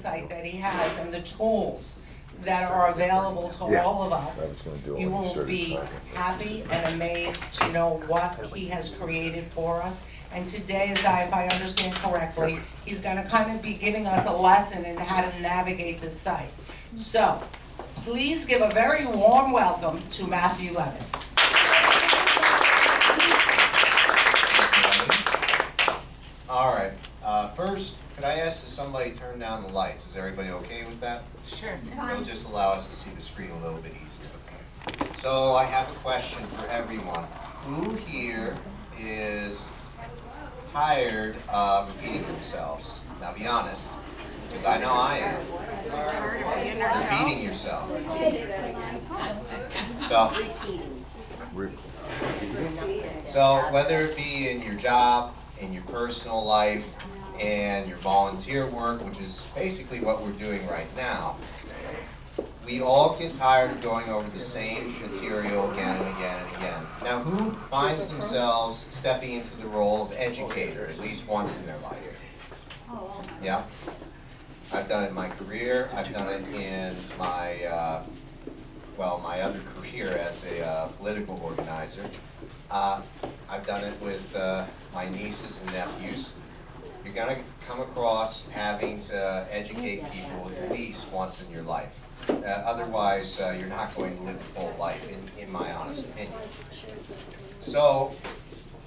insight that he has and the tools that are available to all of us, you will be happy and amazed to know what he has created for us. And today, if I understand correctly, he's going to kind of be giving us a lesson in how to navigate the site. So, please give a very warm welcome to Matthew Levitt. All right. First, could I ask that somebody turn down the lights? Is everybody okay with that? Sure. It'll just allow us to see the screen a little bit easier. So I have a question for everyone. Who here is tired of repeating themselves? Now be honest, because I know I am. Repeating yourself. So whether it be in your job, in your personal life, and your volunteer work, which is basically what we're doing right now, we all get tired of going over the same material again and again and again. Now, who finds themselves stepping into the role of educator at least once in their life? Yeah? I've done it in my career. I've done it in my, my other career as a political organizer. I've done it with my nieces and nephews. You're going to come across having to educate people at least once in your life. Otherwise, you're not going to live a full life, in my honest opinion. So,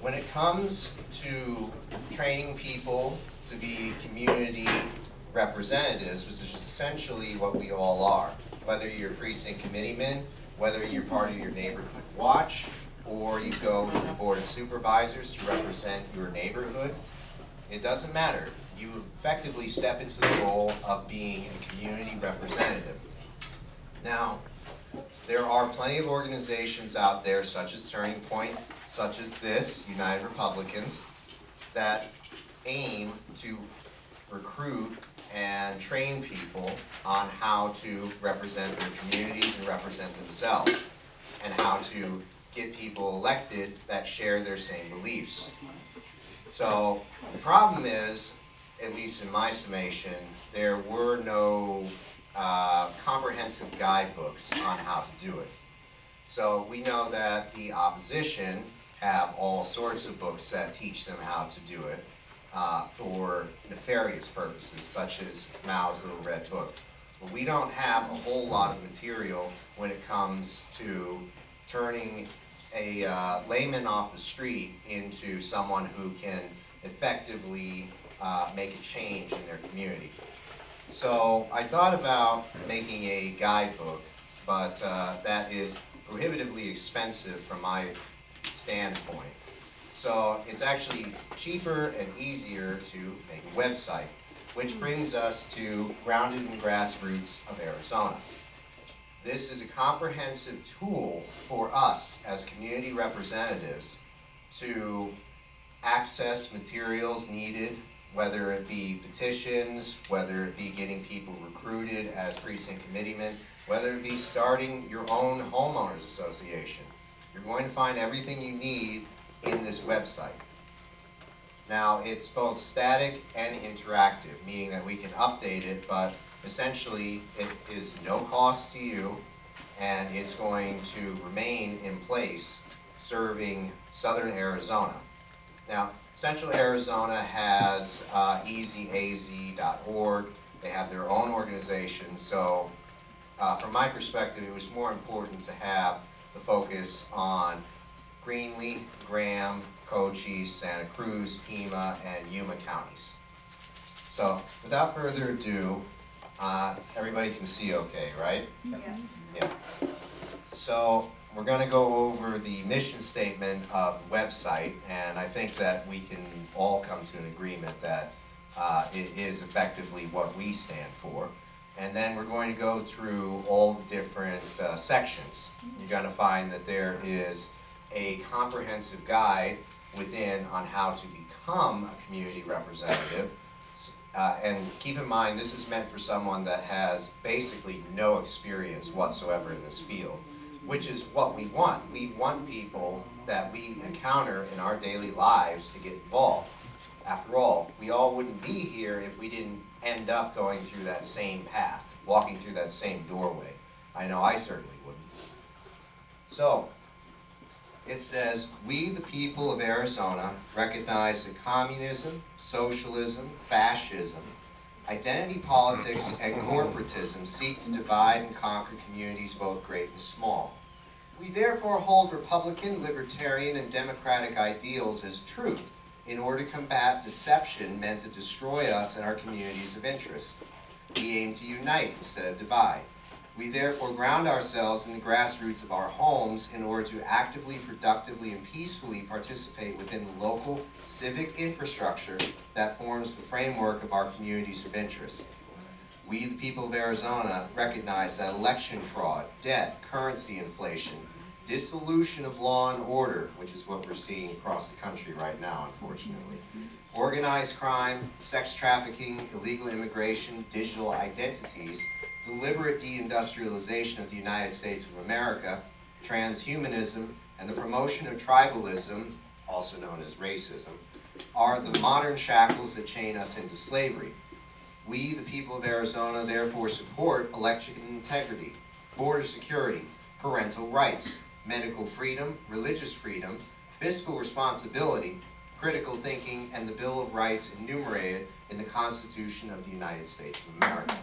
when it comes to training people to be community representatives, which is essentially what we all are, whether you're precinct committeeman, whether you're part of your neighborhood watch, or you go to the board of supervisors to represent your neighborhood, it doesn't matter. You effectively step into the role of being a community representative. Now, there are plenty of organizations out there, such as Turning Point, such as this, United Republicans, that aim to recruit and train people on how to represent their communities and represent themselves, and how to get people elected that share their same beliefs. So the problem is, at least in my summation, there were no comprehensive guidebooks on how to do it. So we know that the opposition have all sorts of books that teach them how to do it for nefarious purposes, such as Mao's Little Red Book. But we don't have a whole lot of material when it comes to turning a layman off the street into someone who can effectively make a change in their community. So I thought about making a guidebook, but that is prohibitively expensive from my standpoint. So it's actually cheaper and easier to make a website, which brings us to Grounded in Grassroots of Arizona. This is a comprehensive tool for us as community representatives to access materials needed, whether it be petitions, whether it be getting people recruited as precinct committeemen, whether it be starting your own homeowners association. You're going to find everything you need in this website. Now, it's both static and interactive, meaning that we can update it, but essentially it is no cost to you, and it's going to remain in place serving southern Arizona. Now, Central Arizona has easyaz.org. They have their own organization, so from my perspective, it was more important to have the focus on Greenlee, Graham, Cochise, Santa Cruz, Pima, and Yuma counties. So, without further ado, everybody can see okay, right? Yeah. So, we're going to go over the mission statement of the website, and I think that we can all come to an agreement that it is effectively what we stand for. And then we're going to go through all the different sections. You're going to find that there is a comprehensive guide within on how to become a community representative. And keep in mind, this is meant for someone that has basically no experience whatsoever in this field, which is what we want. We want people that we encounter in our daily lives to get involved. After all, we all wouldn't be here if we didn't end up going through that same path, walking through that same doorway. I know I certainly wouldn't. So, it says, we the people of Arizona recognize that communism, socialism, fascism, identity politics, and corporatism seek to divide and conquer communities both great and small. We therefore hold Republican, Libertarian, and Democratic ideals as truth in order to combat deception meant to destroy us and our communities of interest. We aim to unite instead of divide. We therefore ground ourselves in the grassroots of our homes in order to actively, productively, and peacefully participate within the local civic infrastructure that forms the framework of our communities of interest. We, the people of Arizona, recognize that election fraud, debt, currency inflation, dissolution of law and order, which is what we're seeing across the country right now, unfortunately, organized crime, sex trafficking, illegal immigration, digital identities, deliberate deindustrialization of the United States of America, transhumanism, and the promotion of tribalism, also known as racism, are the modern shackles that chain us into slavery. We, the people of Arizona, therefore support election integrity, border security, parental rights, medical freedom, religious freedom, fiscal responsibility, critical thinking, and the Bill of Rights enumerated in the Constitution of the United States of America.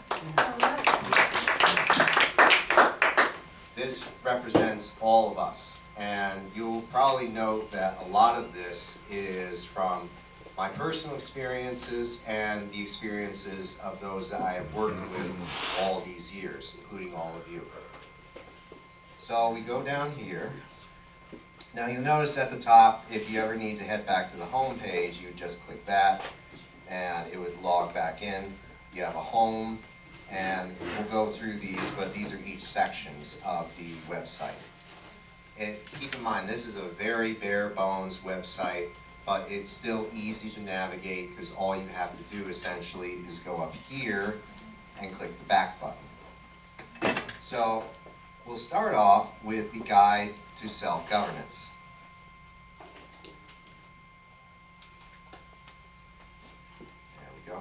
This represents all of us, and you'll probably note that a lot of this is from my personal experiences and the experiences of those that I have worked with all these years, including all of you. So we go down here. Now you'll notice at the top, if you ever need to head back to the home page, you would just click that and it would log back in. You have a home, and we'll go through these, but these are each sections of the website. And keep in mind, this is a very bare bones website, but it's still easy to navigate because all you have to do essentially is go up here and click the back button. So we'll start off with the guide to self-governance. There we go.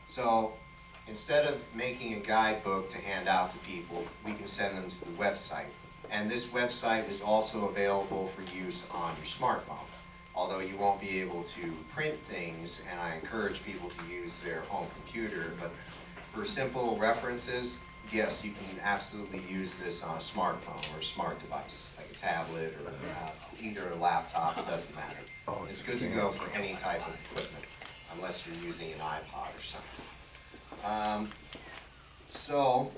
So instead of making a guidebook to hand out to people, we can send them to the website. And this website is also available for use on your smartphone. Although you won't be able to print things, and I encourage people to use their home computer, but for simple references, yes, you can absolutely use this on a smartphone or a smart device, like a tablet or either a laptop, it doesn't matter. It's good to go for any type of equipment, unless you're using an iPod or something. So,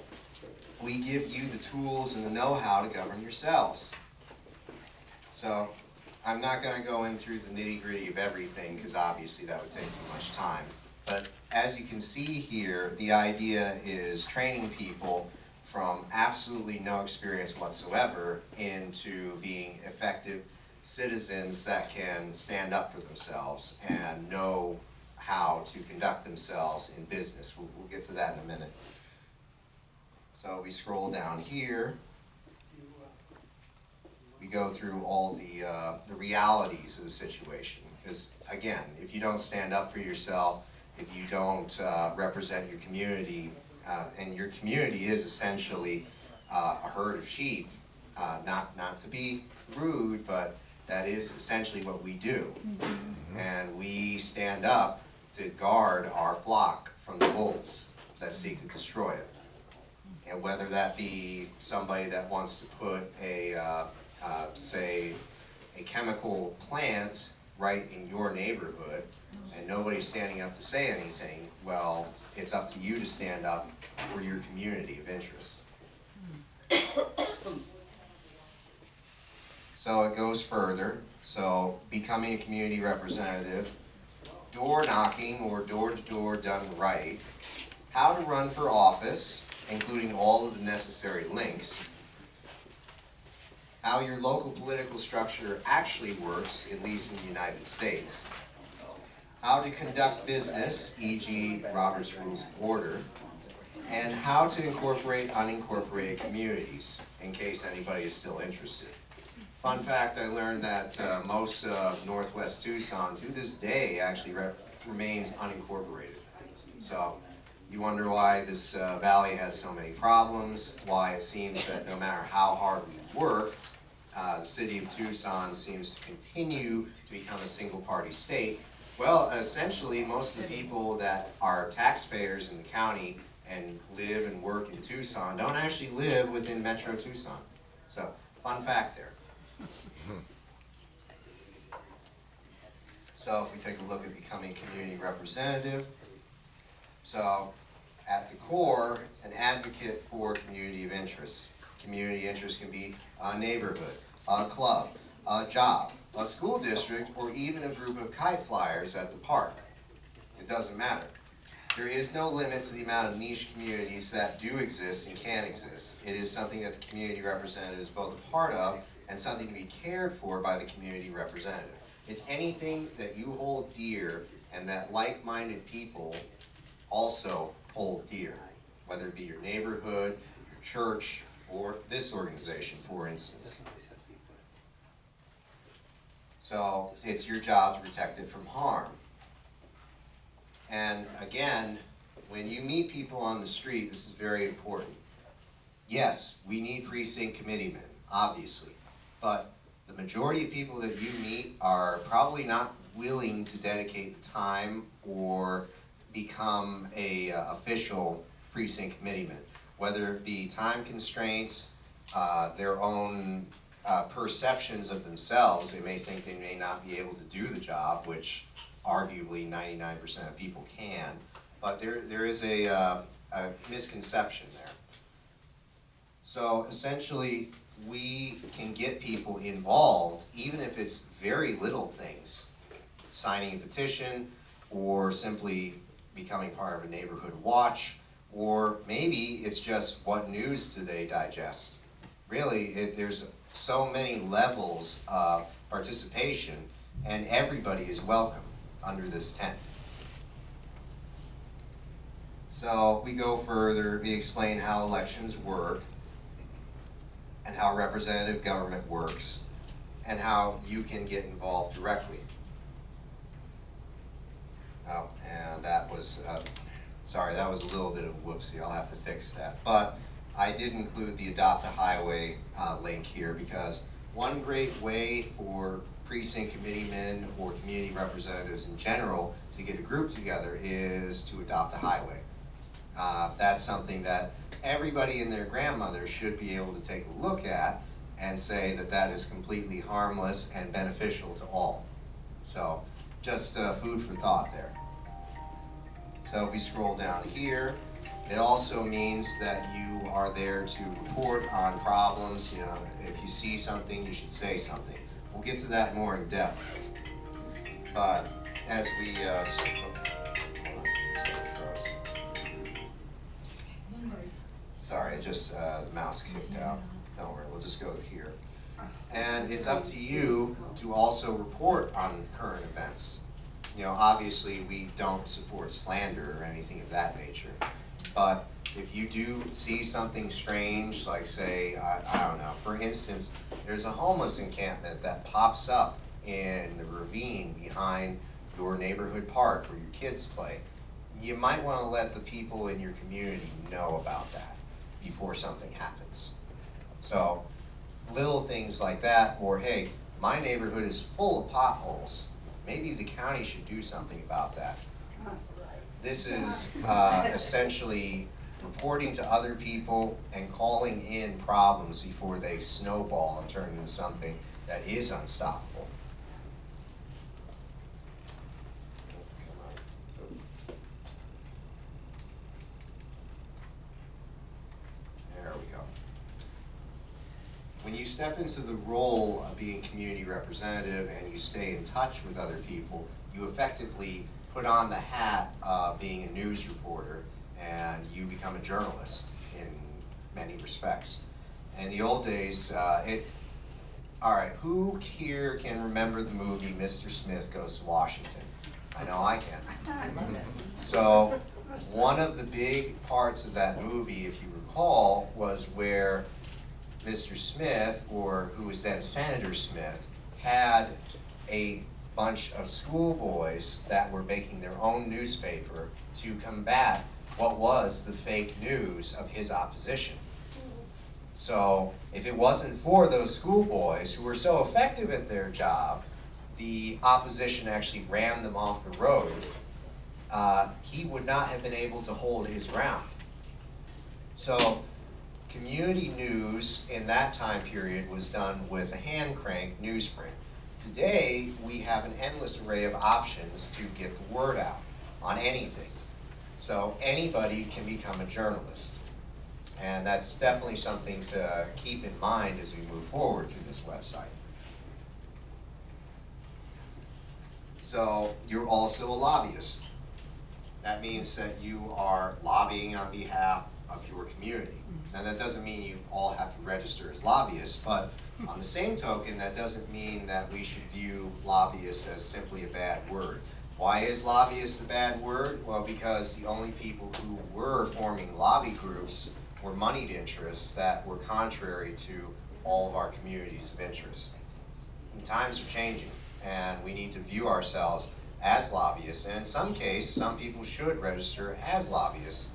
we give you the tools and the know-how to govern yourselves. So, I'm not going to go in through the nitty-gritty of everything, because obviously that would take too much time. But as you can see here, the idea is training people from absolutely no experience whatsoever into being effective citizens that can stand up for themselves and know how to conduct themselves in business. We'll get to that in a minute. So we scroll down here. We go through all the realities of the situation. Because again, if you don't stand up for yourself, if you don't represent your community, and your community is essentially a herd of sheep, not to be rude, but that is essentially what we do. Mm-hmm. And we stand up to guard our flock from the wolves that seek to destroy it. And whether that be somebody that wants to put say, a chemical plant right in your neighborhood, and nobody's standing up to say anything, well, it's up to you to stand up for your community of interest. So it goes further. So becoming a community representative, door knocking or door-to-door done right, how to run for office, including all of the necessary links, how your local political structure actually works, at least in the United States, how to conduct business, e.g. Robert's Rules of Order, and how to incorporate unincorporated communities, in case anybody is still interested. Fun fact, I learned that most of Northwest Tucson, to this day, actually remains unincorporated. So you wonder why this valley has so many problems, why it seems that no matter how hard we work, the city of Tucson seems to continue to become a single-party state. Well, essentially, most of the people that are taxpayers in the county and live and work in Tucson don't actually live within Metro Tucson. So, fun fact there. So if we take a look at becoming community representative, so at the core, an advocate for community of interest. Community interest can be a neighborhood, a club, a job, a school district, or even a group of kite flyers at the park. It doesn't matter. There is no limit to the amount of niche communities that do exist and can exist. It is something that the community representative is both a part of and something to be cared for by the community representative. It's anything that you hold dear and that like-minded people also hold dear, whether it be your neighborhood, your church, or this organization, for instance. So it's your job to protect it from harm. And again, when you meet people on the street, this is very important. Yes, we need precinct committeemen, obviously, but the majority of people that you meet are probably not willing to dedicate the time or become a official precinct committeeman, whether it be time constraints, their own perceptions of themselves. They may think they may not be able to do the job, which arguably 99% of people can, but there is a misconception there. So essentially, we can get people involved, even if it's very little things, signing a petition, or simply becoming part of a neighborhood watch, or maybe it's just what news do they digest. Really, there's so many levels of participation, and everybody is welcome under this tent. So we go further, we explain how elections work, and how representative government works, and how you can get involved directly. Oh, and that was, sorry, that was a little bit of a whoopsie, I'll have to fix that. But I did include the Adopt a Highway link here, because one great way for precinct committeemen or community representatives in general to get a group together is to adopt a highway. That's something that everybody and their grandmother should be able to take a look at and say that that is completely harmless and beneficial to all. So just food for thought there. So if we scroll down here, it also means that you are there to report on problems. You know, if you see something, you should say something. We'll get to that more in depth. But as we, sorry, the mouse kicked out. Don't worry, we'll just go here. And it's up to you to also report on current events. You know, obviously we don't support slander or anything of that nature. But if you do see something strange, like say, I don't know, for instance, there's a homeless encampment that pops up in the ravine behind your neighborhood park where your kids play. You might want to let the people in your community know about that before something happens. So little things like that, or hey, my neighborhood is full of potholes. Maybe the county should do something about that. This is essentially reporting to other people and calling in problems before they snowball and turn into something that is unstoppable. There we go. When you step into the role of being community representative and you stay in touch with other people, you effectively put on the hat of being a news reporter, and you become a journalist in many respects. In the old days, all right, who here can remember the movie Mr. Smith Goes to Washington? I know I can. So one of the big parts of that movie, if you recall, was where Mr. Smith, or who was then Senator Smith, had a bunch of schoolboys that were making their own newspaper to combat what was the fake news of his opposition. So if it wasn't for those schoolboys who were so effective at their job, the opposition actually rammed them off the road, he would not have been able to hold his ground. So community news in that time period was done with a hand crank newsprint. Today, we have an endless array of options to get the word out on anything. So anybody can become a journalist. And that's definitely something to keep in mind as we move forward through this website. So you're also a lobbyist. That means that you are lobbying on behalf of your community. Now that doesn't mean you all have to register as lobbyists, but on the same token, that doesn't mean that we should view lobbyists as simply a bad word. Why is lobbyist a bad word? Well, because the only people who were forming lobby groups were moneyed interests that were contrary to all of our communities of interest. And times are changing, and we need to view ourselves as lobbyists, and in some cases, some people should register as lobbyists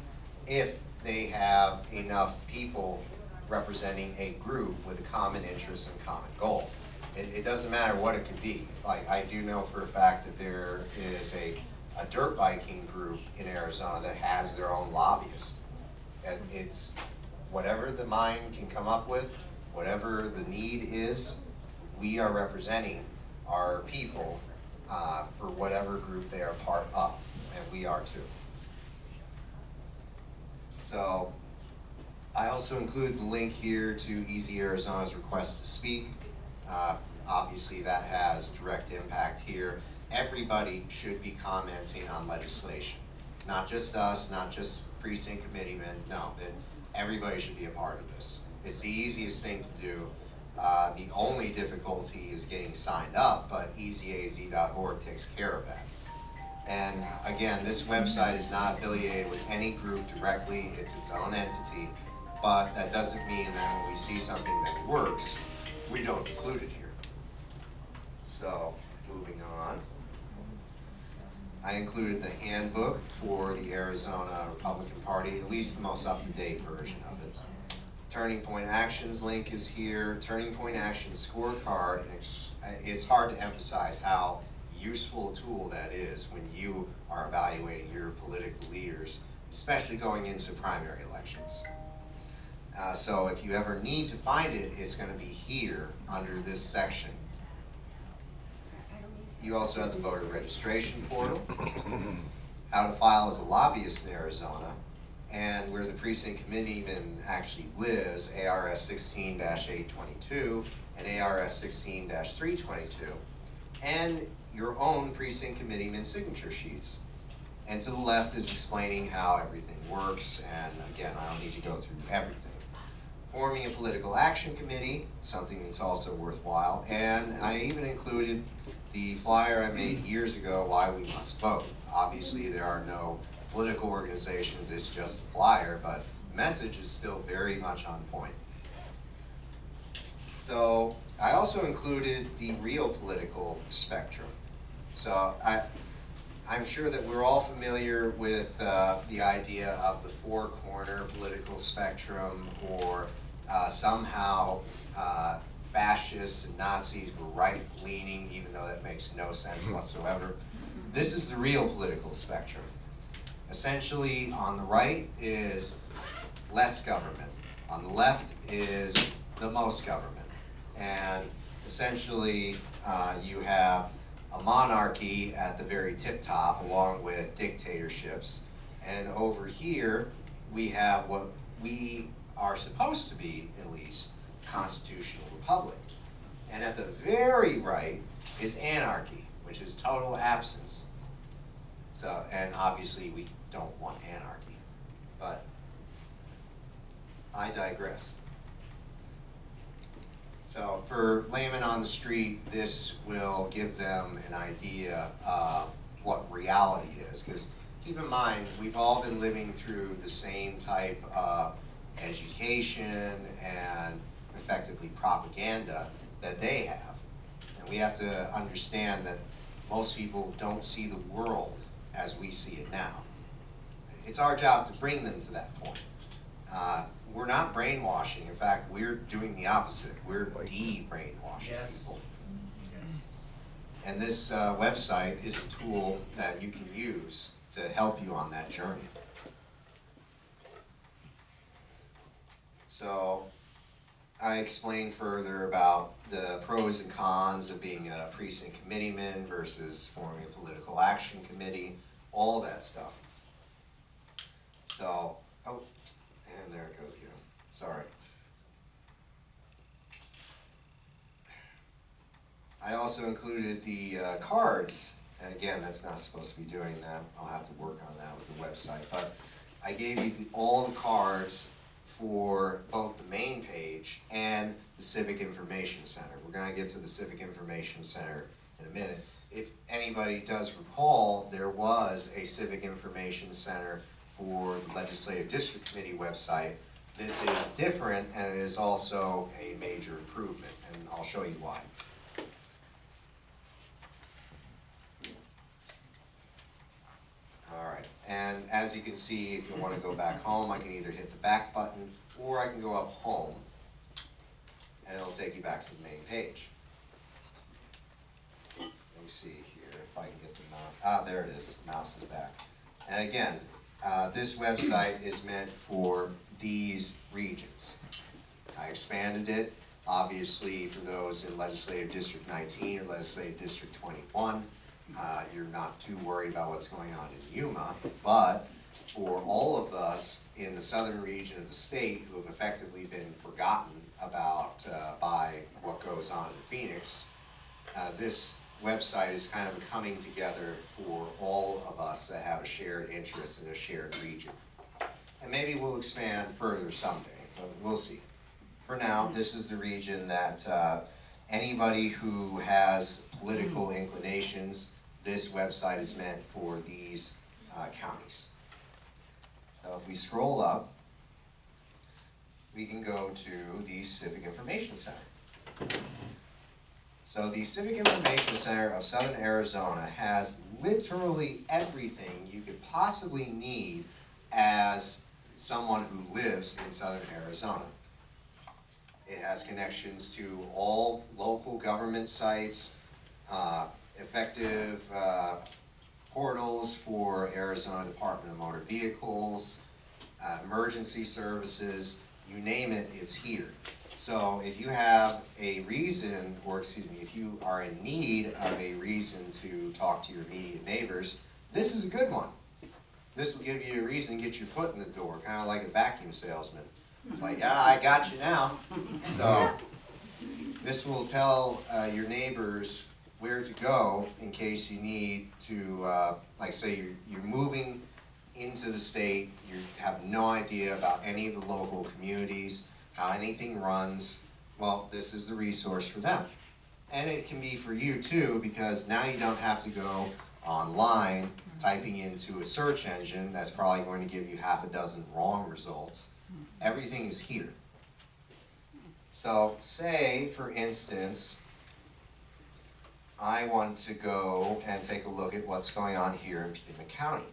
if they have enough people representing a group with a common interest and common goal. It doesn't matter what it could be. Like, I do know for a fact that there is a dirt biking group in Arizona that has their own lobbyist. And it's whatever the mind can come up with, whatever the need is, we are representing our people for whatever group they are part of, and we are too. So I also include the link here to Easy Arizona's request to speak. Obviously that has direct impact here. Everybody should be commenting on legislation. Not just us, not just precinct committeemen, no, that everybody should be a part of this. It's the easiest thing to do. The only difficulty is getting signed up, but easyaz.org takes care of that. And again, this website is not affiliated with any group directly, it's its own entity, but that doesn't mean that when we see something that works, we don't include it here. So, moving on. I included the handbook for the Arizona Republican Party, at least the most up-to-date version of it. Turning Point Actions link is here. Turning Point Actions scorecard, and it's hard to emphasize how useful a tool that is when you are evaluating your political leaders, especially going into primary elections. So if you ever need to find it, it's going to be here under this section. You also have the voter registration portal, how to file as a lobbyist in Arizona, and where the precinct committeeman actually lives, ARS 16-822 and ARS 16-322, and your own precinct committeeman signature sheets. And to the left is explaining how everything works, and again, I don't need to go through everything. Forming a political action committee, something that's also worthwhile, and I even included the flyer I made years ago, Why We Must Vote. Obviously there are no political organizations, it's just a flyer, but the message is still very much on point. So I also included the real political spectrum. So I'm sure that we're all familiar with the idea of the four-corner political spectrum, or somehow fascists and Nazis were right-leaning, even though that makes no sense whatsoever. This is the real political spectrum. Essentially, on the right is less government. On the left is the most government. And essentially, you have a monarchy at the very tip top, along with dictatorships. And over here, we have what we are supposed to be, at least, constitutional republic. And at the very right is anarchy, which is total absence. So, and obviously we don't want anarchy, but I digress. So for laymen on the street, this will give them an idea of what reality is, because keep in mind, we've all been living through the same type of education and effectively propaganda that they have. And we have to understand that most people don't see the world as we see it now. It's our job to bring them to that point. We're not brainwashing. In fact, we're doing the opposite. We're de-brainwashing people. And this website is a tool that you can use to help you on that journey. So I explained further about the pros and cons of being a precinct committeeman versus forming a political action committee, all that stuff. So, oh, and there it goes again. Sorry. I also included the cards, and again, that's not supposed to be doing that. I'll have to work on that with the website. But I gave you all the cards for both the main page and the Civic Information Center. We're going to get to the Civic Information Center in a minute. If anybody does recall, there was a Civic Information Center for the Legislative District Committee website. This is different, and it is also a major improvement, and I'll show you why. Alright, and as you can see, if you want to go back home, I can either hit the back button, or I can go up home, and it'll take you back to the main page. Let me see here if I can get the mouse. Ah, there it is. Mouse is back. And again, this website is meant for these regions. I expanded it, obviously, for those in Legislative District 19 or Legislative District 21. You're not too worried about what's going on in Yuma, but for all of us in the southern region of the state who have effectively been forgotten about by what goes on in Phoenix, this website is kind of a coming together for all of us that have a shared interest in a shared region. And maybe we'll expand further someday, but we'll see. For now, this is the region that anybody who has political inclinations, this website is meant for these counties. So if we scroll up, we can go to the Civic Information Center. So the Civic Information Center of Southern Arizona has literally everything you could possibly need as someone who lives in Southern Arizona. It has connections to all local government sites, effective portals for Arizona Department of Motor Vehicles, emergency services, you name it, it's here. So if you have a reason, or excuse me, if you are in need of a reason to talk to your immediate neighbors, this is a good one. This will give you a reason to get your foot in the door, kind of like a vacuum salesman. It's like, yeah, I got you now. So this will tell your neighbors where to go in case you need to, like say you're moving into the state, you have no idea about any of the local communities, how anything runs. Well, this is the resource for them. And it can be for you too, because now you don't have to go online typing into a search engine that's probably going to give you half a dozen wrong results. Everything is here. So say, for instance, I want to go and take a look at what's going on here in Pima County.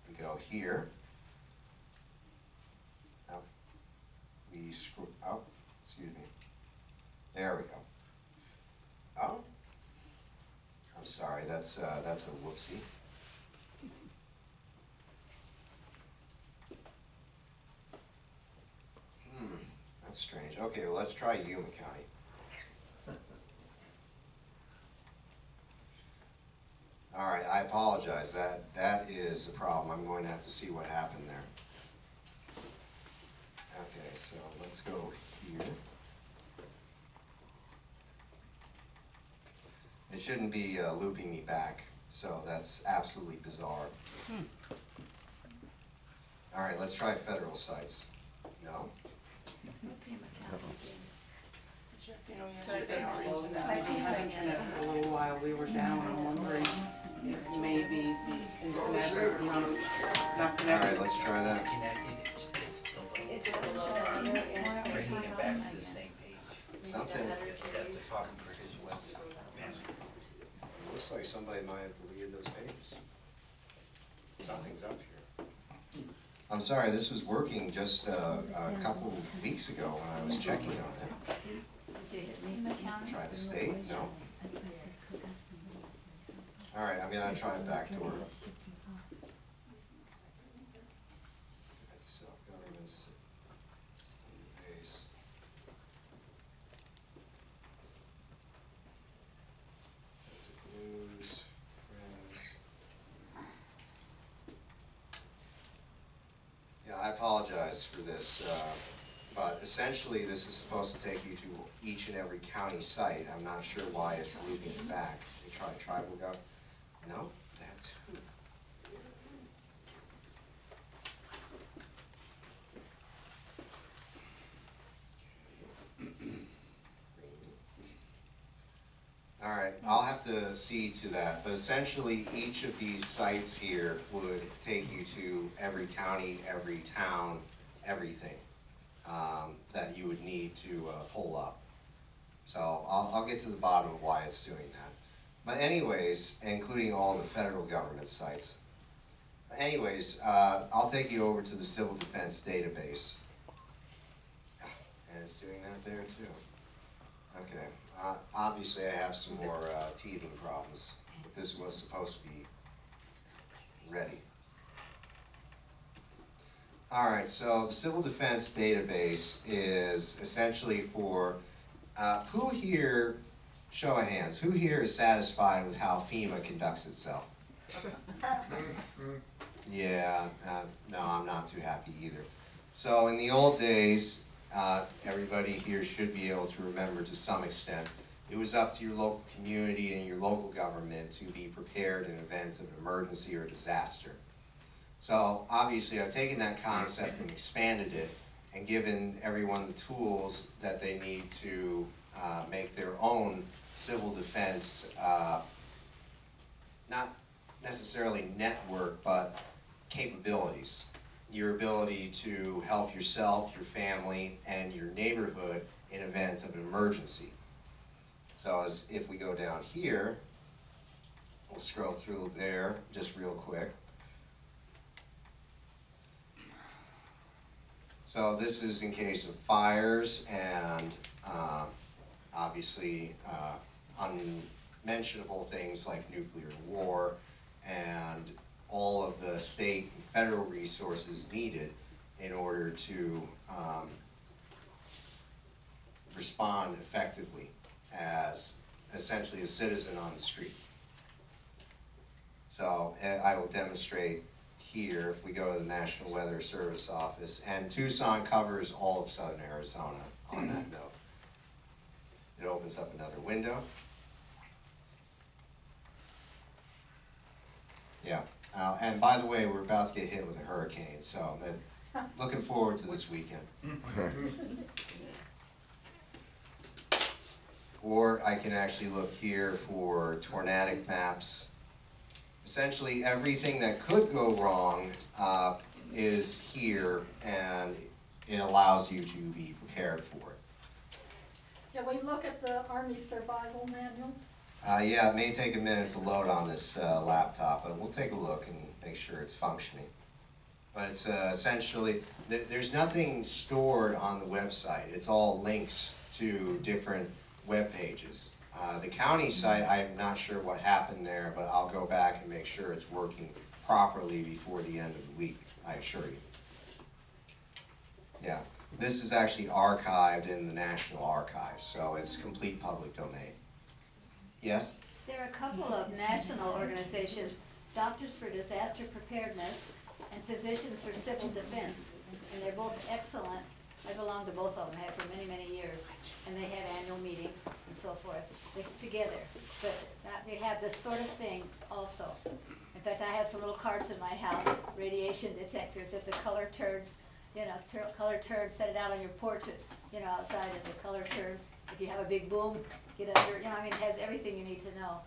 We go here. Oh, we screw, oh, excuse me. There we go. Oh, I'm sorry, that's a whoopsie. That's strange. Okay, well, let's try Yuma County. All right, I apologize. That is a problem. I'm going to have to see what happened there. Okay, so let's go here. It shouldn't be looping me back, so that's absolutely bizarre. All right, let's try federal sites. No? You know, yesterday I mentioned that we had internet for a little while, we were down, I'm wondering if maybe the internet is not connected. All right, let's try that. Is it a Bringing it back to the same page. Something. That's a problem for his website. looks like somebody might have deleted those pages. Something's up here. I'm sorry, this was working just a couple weeks ago when I was checking on it. Try the state? No. All right, I'm gonna try backdoor. Self-governance, database. News, friends. Yeah, I apologize for this, but essentially this is supposed to take you to each and every county site. I'm not sure why it's looping it back. We try tribal gov. No, that's who. All right, I'll have to see to that, but essentially each of these sites here would take you to every county, every town, everything that you would need to pull up. So I'll get to the bottom of why it's doing that. But anyways, including all the federal government sites. Anyways, I'll take you over to the Civil Defense Database. And it's doing that there too. Okay, obviously I have some more teething problems, but this was supposed to be ready. All right, so the Civil Defense Database is essentially for, who here, show of hands, who here is satisfied with how FEMA conducts itself? Yeah, no, I'm not too happy either. So in the old days, everybody here should be able to remember to some extent, it was up to your local community and your local government to be prepared in event of an emergency or disaster. So obviously I've taken that concept and expanded it and given everyone the tools that they need to make their own civil defense, not necessarily network, but capabilities. Your ability to help yourself, your family, and your neighborhood in event of an emergency. So as if we go down here, we'll scroll through there just real quick. So this is in case of fires and obviously unmentionable things like nuclear war and all of the state and federal resources needed in order to respond effectively as essentially a citizen on the street. So I will demonstrate here if we go to the National Weather Service Office, and Tucson covers all of southern Arizona on that note. It opens up another window. Yeah. And by the way, we're about to get hit with a hurricane, so looking forward to this weekend. Or I can actually look here for tornadic maps. Essentially, everything that could go wrong is here, and it allows you to be prepared for it. Can we look at the Army Survival Manual? Yeah, it may take a minute to load on this laptop, but we'll take a look and make sure it's functioning. But it's essentially, there's nothing stored on the website. It's all links to different web pages. The county site, I'm not sure what happened there, but I'll go back and make sure it's working properly before the end of the week, I assure you. Yeah, this is actually archived in the National Archives, so it's complete public domain. Yes? There are a couple of national organizations, Doctors for Disaster Preparedness and Physicians for Civil Defense, and they're both excellent. I belong to both of them, have for many, many years, and they have annual meetings and so forth together. But they have this sort of thing also. In fact, I have some little carts in my house, radiation detectors. If the color turns, set it out on your porch, outside. If the color turns, if you have a big boom, get under. It has everything you need to know.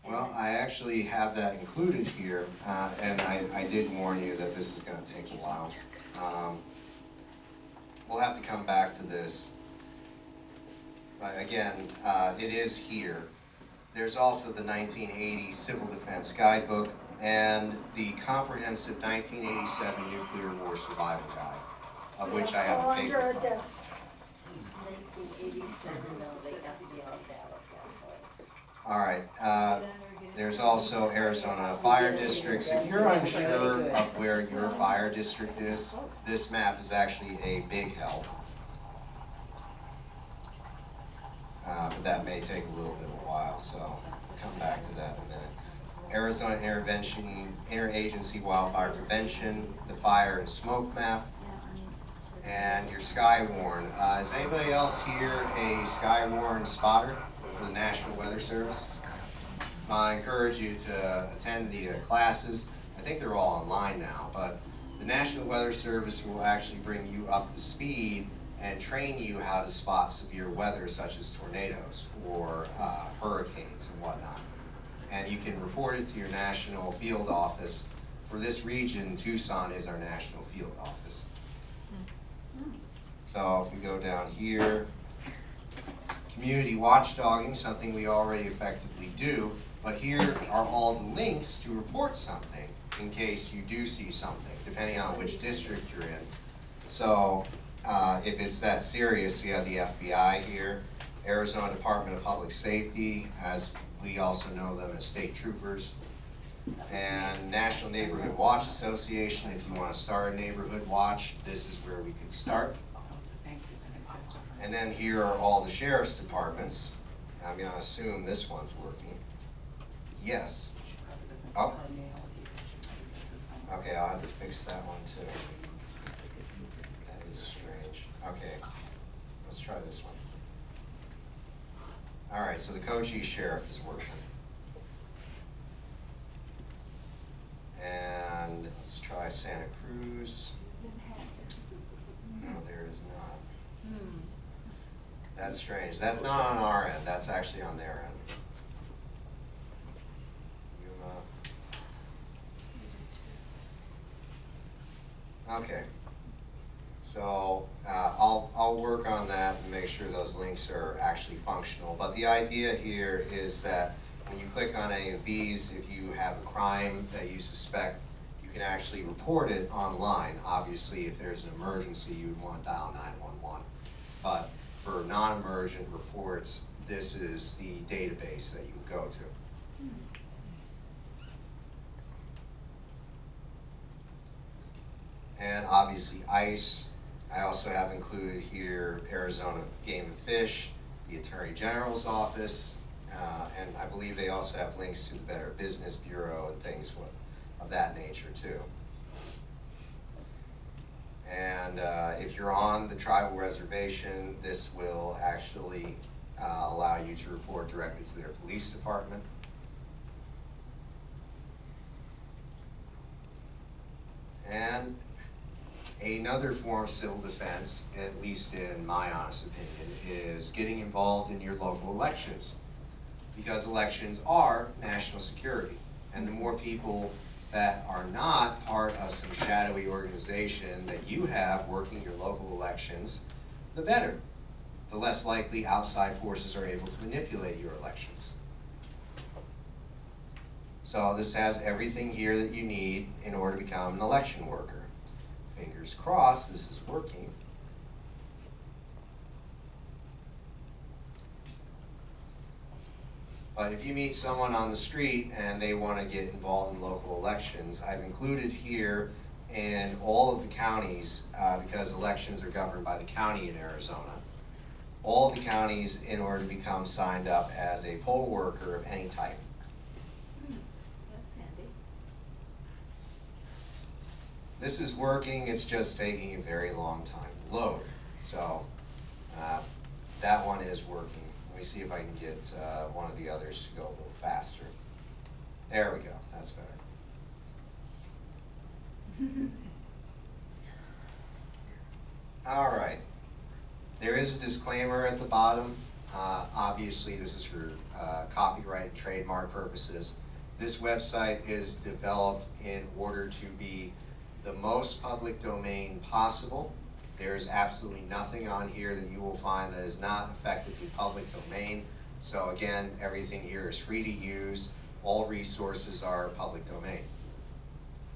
And well, I actually have that included here, and I did warn you that this is going to take a while. We'll have to come back to this. But again, it is here. There's also the 1980 Civil Defense Guidebook and the comprehensive 1987 Nuclear War Survival Guide, of which I have All a paper under a copy. desk. 1987, no, they got me all that. All right, there's also Arizona fire districts. If you're unsure of where your fire district is, this map is actually a big help. But that may take a little bit of a while, so I'll come back to that in a minute. Arizona Interagency Wildfire Prevention, the fire and smoke map, and your Skywarn. Is anybody else here a Skywarn spotter for the National Weather Service? I encourage you to attend the classes. I think they're all online now, but the National Weather Service will actually bring you up to speed and train you how to spot severe weather such as tornadoes or hurricanes and whatnot. And you can report it to your national field office. For this region, Tucson is our national field office. So if we go down here, community watchdogging, something we already effectively do, but here are all the links to report something in case you do see something, depending on which district you're in. So if it's that serious, we have the FBI here, Arizona Department of Public Safety, as we also know them as state troopers, and National Neighborhood Watch Association. If you want to start a neighborhood watch, this is where we could start. And then here are all the sheriff's departments. I'm going to assume this one's working. Yes. Oh. Okay, I'll have to fix that one too. That is strange. Okay, let's try this one. All right, so the Cochise Sheriff is working. And let's try Santa Cruz. No, there is not. That's strange. That's not on our end. That's actually on their end. Okay. So I'll work on that and make sure those links are actually functional. But the idea here is that when you click on any of these, if you have a crime that you suspect, you can actually report it online. Obviously, if there's an emergency, you would want to dial 911. But for non-emergent reports, this is the database that you would go to. And obviously ICE. I also have included here Arizona Game and Fish, the Attorney General's office, and I believe they also have links to the Better Business Bureau and things of that nature too. And if you're on the tribal reservation, this will actually allow you to report directly to their police department. And another form of civil defense, at least in my honest opinion, is getting involved in your local elections. Because elections are national security. And the more people that are not part of some shadowy organization that you have working your local elections, the better. The less likely outside forces are able to manipulate your elections. So this has everything here that you need in order to become an election worker. Fingers crossed this is working. But if you meet someone on the street and they want to get involved in local elections, I've included here in all of the counties, because elections are governed by the county in Arizona, all the counties in order to become signed up as a poll worker of any type. That's handy. This is working, it's just taking a very long time to load. So that one is working. Let me see if I can get one of the others to go a little faster. There we go, that's better. All right, there is a disclaimer at the bottom. Obviously this is for copyright and trademark purposes. This website is developed in order to be the most public domain possible. There is absolutely nothing on here that you will find that is not effectively public domain. So again, everything here is free to use. All resources are public domain.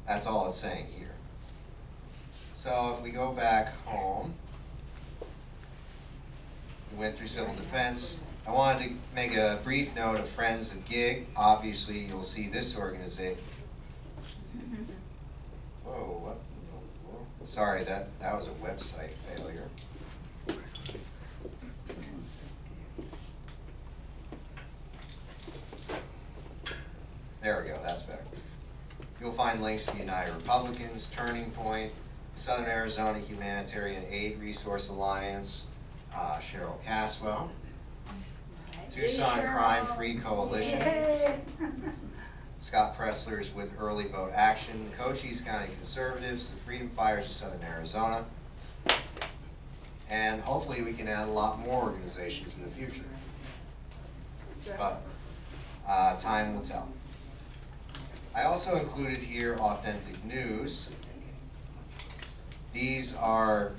That's all it's saying here. So if we go back home, we went through civil defense. I wanted to make a brief note of Friends of Gig. Obviously, you'll see this organization. Whoa, what? Sorry, that was a website failure. There we go, that's better. You'll find links to United Republicans, Turning Point, Southern Arizona Humanitarian Aid Resource Alliance, Cheryl Caswell, Tucson Crime Free Coalition, Scott Pressler's with Early Vote Action, Cochise County Conservatives, the Freedom Fighters of Southern Arizona, and hopefully we can add a lot more organizations in the future. But time will tell. I also included here authentic news. These are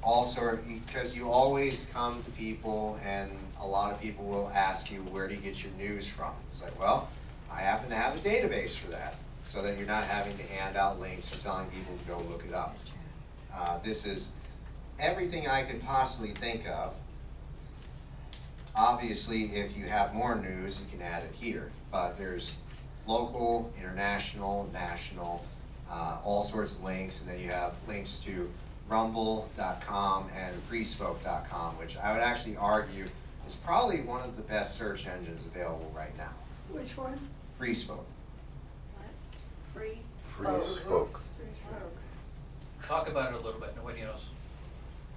also, because you always come to people and a lot of people will ask you, where do you get your news from? It's like, well, I happen to have a database for that, so that you're not having to hand out links or telling people to go look it up. This is everything I could possibly think of. Obviously, if you have more news, you can add it here, but there's local, international, national, all sorts of links, and then you have links to rumble.com and freespoke.com, which I would actually argue is probably one of the best search engines available right now. Which one? Freespoke. Free Spoke. Talk about it a little bit, nobody knows.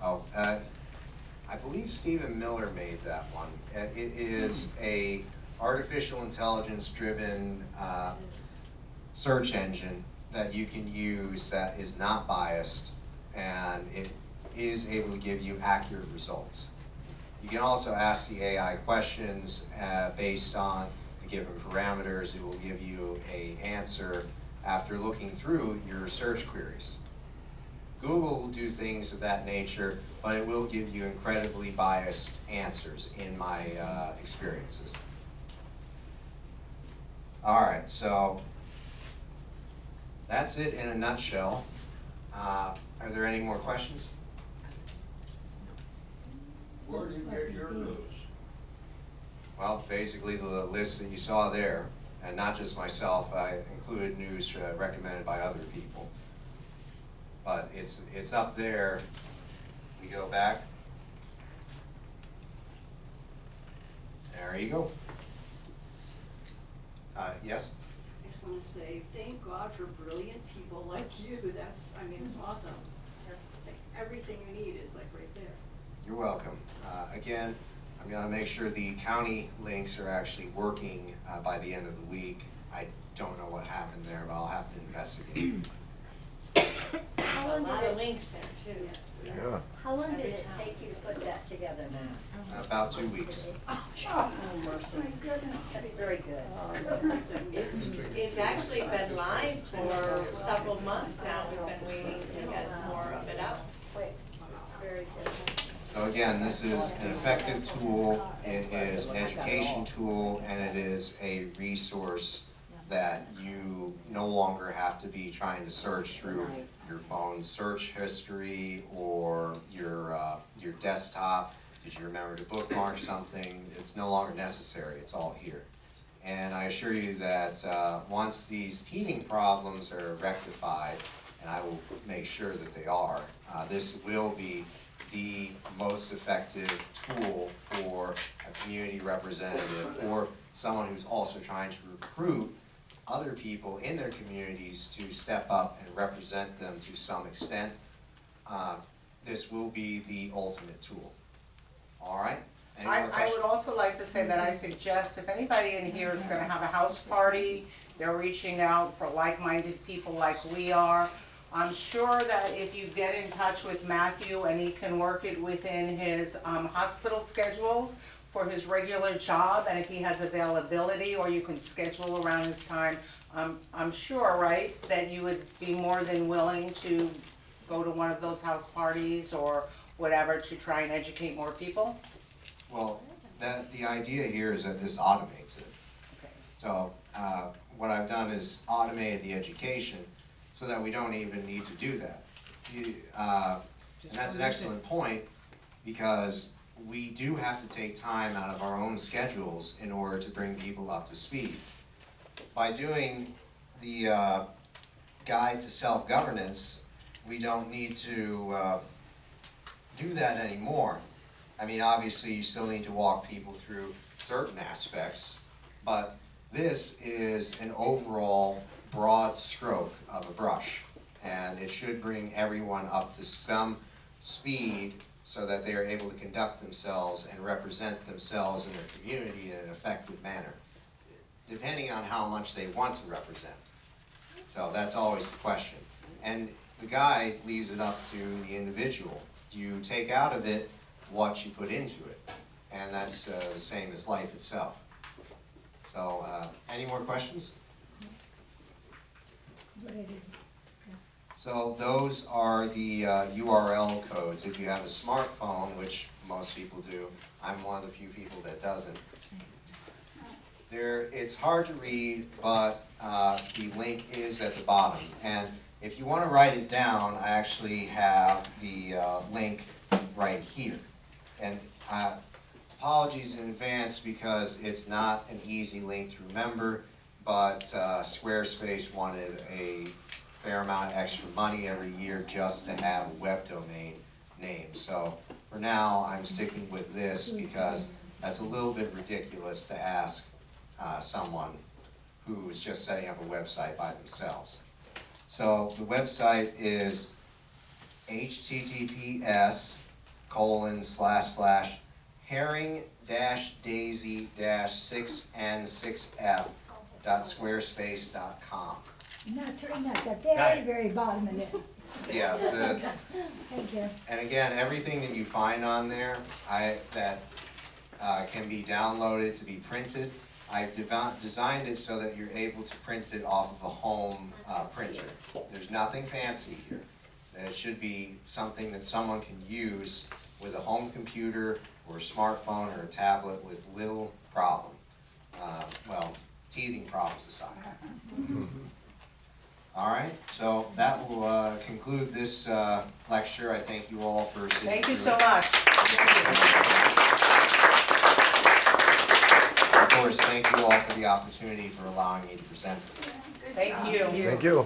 Oh, I believe Stephen Miller made that one. It is a artificial intelligence driven search engine that you can use that is not biased, and it is able to give you accurate results. You can also ask the AI questions based on the given parameters. It will give you an answer after looking through your search queries. Google will do things of that nature, but it will give you incredibly biased answers in my experiences. All right, so that's it in a nutshell. Are there any more questions? Where do you get your news? Well, basically the list that you saw there, and not just myself, I included news recommended by other people. But it's up there. We go back. There you go. Yes? I just want to say, thank God for brilliant people like you. That's, I mean, it's awesome. Everything you need is like right there. You're welcome. Again, I'm going to make sure the county links are actually working by the end of the week. I don't know what happened there, but I'll have to investigate. A lot of links there too. Yes. Yeah. How long did it take you to put that together now? About 2 weeks. Oh, my goodness. That's very good. It's actually been live for several months now. We've been waiting to get more of it out. Very good. So again, this is an effective tool, it is an education tool, and it is a resource that you no longer have to be trying to search through your phone search history or your desktop. Did you remember to bookmark something? It's no longer necessary, it's all here. And I assure you that once these teething problems are rectified, and I will make sure that they are, this will be the most effective tool for a community representative or someone who's also trying to recruit other people in their communities to step up and represent them to some extent. This will be the ultimate tool. All right? Any more I questions? would also like to say that I suggest if anybody in here is gonna have a house party, they're reaching out for like-minded people like we are. I'm sure that if you get in touch with Matthew and he can work it within his hospital schedules for his regular job, and if he has availability, or you can schedule around his time, I'm sure, right, that you would be more than willing to go to one of those house parties or whatever to try and educate more people? Well, the idea here is that this automates it. Okay. So what I've done is automated the education so that we don't even need to do that. And that's an excellent point, because we do have to take time out of our own schedules in order to bring people up to speed. By doing the guide to self-governance, we don't need to do that anymore. I mean, obviously you still need to walk people through certain aspects, but this is an overall broad stroke of a brush, and it should bring everyone up to some speed so that they are able to conduct themselves and represent themselves and their community in an effective manner, depending on how much they want to represent. So that's always the question. And the guide leaves it up to the individual. You take out of it what you put into it, and that's the same as life itself. So, any more questions? So those are the URL codes. If you have a smartphone, which most people do, I'm one of the few people that doesn't. It's hard to read, but the link is at the bottom. And if you want to write it down, I actually have the link right here. And apologies in advance because it's not an easy link to remember, but Squarespace wanted a fair amount of extra money every year just to have a web domain name. So for now, I'm sticking with this because that's a little bit ridiculous to ask someone who is just setting up a website by themselves. So the website is herring-daisy-6n6f.squarespace.com. And that's written at the very, very bottom of it. Yeah, Thank you. and again, everything that you find on there, that can be downloaded to be printed. I've designed it so that you're able to print it off of a home printer. There's nothing fancy here. It should be something that someone can use with a home computer or a smartphone or a tablet with little problem. Well, teething problems aside. All right, so that will conclude this lecture. I thank you all for sitting Thank you through so it. much. Of course, thank you all for the opportunity for allowing me to present it. Thank you. Thank you.